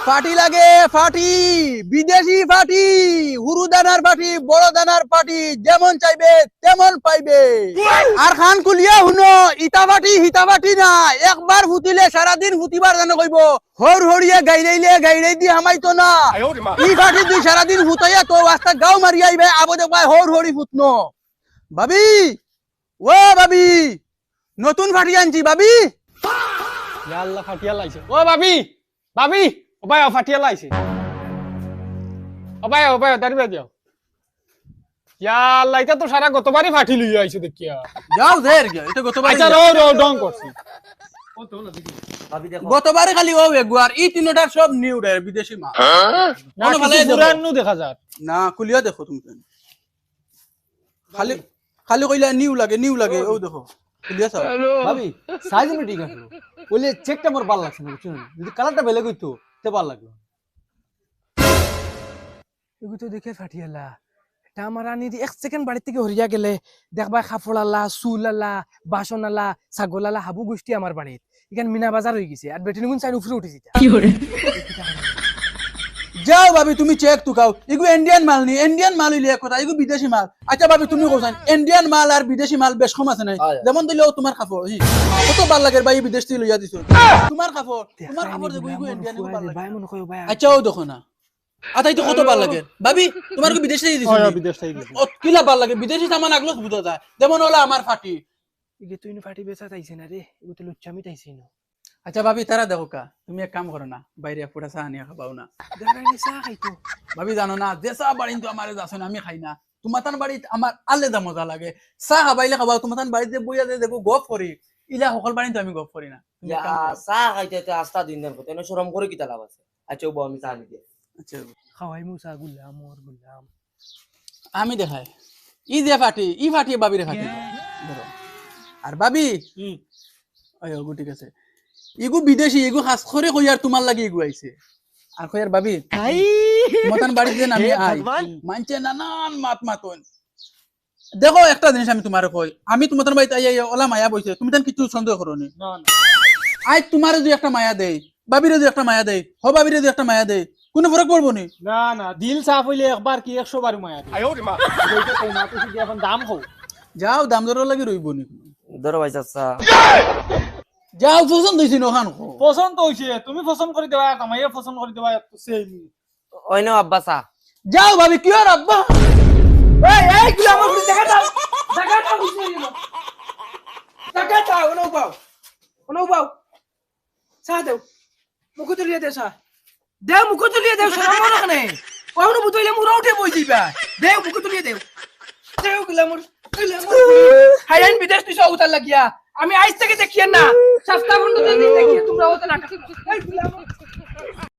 ফাটি লাগে ফাটি, বিদেশি ফাটি, হুরু দানার ফাটি, বড় দানার ফাটি, যেমন চাইবে তেমন পাইবে। আর খান কুলিয়া শুনো, ইটা ফাটি হিতা ফাটি না, একবার ফুটিলে সারাদিন ফুটিবার জানো কইব। হর হরিয়ে গাইরাই দি হামাইতো না। ই ফাটি তুই সারাদিন ফুটাইয়া তো রাস্তা গাও মারি আইবে, আবদে পায় হর হরি ফুটনো। ভাবি, ও ভাবি, নতুন ফাটি আনছি ভাবি। আল্লাহ ফাটিয়া লাইছে। ও ভাবি, ভাবি, ও ভাই ফাটিয়া লাইছে। ও ভাই দাঁড়িয়ে দিও। ইয়া আল্লাহ, এটা তো সারা গতবারই ফাটি লইয়া আইছো দেখিয়া। যাও দের গিয়া, এটা গতবার। আচ্ছা রো ডং করছি। ও তো না দেখি। ভাবি দেখো। গতবারে খালি ও একবার, ই তিনটার সব নিউ রে বিদেশি মাল। না ভালো পুরানো দেখা যায়। না কুলিয়া দেখো তুমি। খালি খালি কইলা নিউ লাগে, ও দেখো। কুলিয়া চাও। ভাবি সাইজ আমি ঠিক আছে, বলে চেকটা আমার ভালো লাগছে না, বুঝছেন? যদি কালারটা বেলে কইতো তে ভালো লাগলো। এগু তো দেখে ফাটিয়ালা, এটা আমার আনি এক সেকেন্ড বাড়ি থেকে হরিয়া গেলে দেখবা কাপড় আলা, চুল আলা, বাসন আলা, ছাগল আলা, হাবু গোষ্ঠী আমার বাড়িত এখানে মিনা বাজার হয়ে গেছে। আর বেটিনি গুণ চাই উপরে উঠেছি। যাও ভাবি তুমি চেক তো খাও, এগু ইন্ডিয়ান মাল নি, ইন্ডিয়ান মাল হইলে কথা, এগু বিদেশি মাল। আচ্ছা ভাবি তুমি কোথায় ইন্ডিয়ান মাল আর বিদেশি মাল বেশ কম আছে নাই? যেমন দিলেও তোমার কাপড় কত ভাল লাগে ভাই, বিদেশ থেকে লইয়া দিছো তোমার কাপড় দেখো, এগু ইন্ডিয়ান এগু ভাল লাগে। আচ্ছা ও দেখো না, আতাই তো কত ভাল লাগে ভাবি, তোমার কি বিদেশ থেকে দিছো? বিদেশ থেকে দিছি। ও কিলা ভাল লাগে, বিদেশি সামান আগলো বুঝা যায়। যেমন হলো আমার ফাটি। এগে তুই ফাটি বেচা তাইছে না রে, এগু তো লুচ্চামি তাইছে না। আচ্ছা ভাবি তারা দেখো কা, তুমি এক কাম করো না, বাইরে পুরা চা আনিয়া খাবাও না। দেখাইনি চা খাইতো। ভাবি জানো না, যে চা বাড়ি তো আমার যাচ্ছে না, আমি খাই না। তোমার তান বাড়িত আমার আলাদা মজা লাগে। চা খাবাইলে খাবাও, তোমার তান বাড়িতে বইয়া যে দেখো গপ করি, ইলা সকল বাড়ি তো আমি গপ করি না। চাহ খাইতে আস্তা দিন দেন কথা, এনে শরম করে কি লাভ আছে? আচ্ছা বউ আমি চা আনি দিয়ে। আচ্ছা খাওয়াই মুসা গুল্লাম ওর গুল্লাম। আমি দেখাই, ই যে ফাটি, ই ফাটি বাবির ফাটি ধরো। আর ভাবি ও ঠিক আছে, ইগু বিদেশি, ইগু খাস করে কই আর তোমার লাগি ইগু আইছে। আর কই আর ভাবি মতন বাড়িতে যেন আমি আই, মানছে নানান মাতন। দেখো একটা জিনিস আমি তোমারে কই, আমি তোমার বাড়িতে আই ওলা মায়া বইছে, তুমি তান কিছু সন্দেহ করনি। না না, আই তোমারে যদি একটা মায়া দেই, ভাবিরে যদি একটা মায়া দেই, হ ভাবিরে যদি একটা মায়া দেই, কোনো ফরক পড়বো নি? না না, দিল সাফ হইলে একবার কি 100 বার মায়া দিই। ওইটা কই না, তুই যদি এখন দাম হও। যাও দাম দর লাগি রইব নি? ধরো ভাই চাচা, যাও পছন্দ হইছে নখান পছন্দ হইছে, তুমি পছন্দ করে দেবা, আমায় পছন্দ করে দেবা, তো সেম। ওই নাও আব্বা চা। যাও ভাবি কি আর আব্বা। এই কি আমার উপরে দেখা দাও, দেখা দাও বুঝলি না, দেখা দাও ওনো বাও চা দেও, মুখ তুলিয়ে দে চা দেও, মুখ তুলিয়ে দেও, শরম মনে কেনে ওনো বুতইলে মুরা উঠে বই দিবা, দেও মুখ তুলিয়ে দেও, দেও গ্লামার হাইরান বিদেশ তুই উতার লাগিয়া আমি আইজ থেকে দেখিয়ে না সস্তা বন্ধু দেখিয়ে তোমরা হতে না।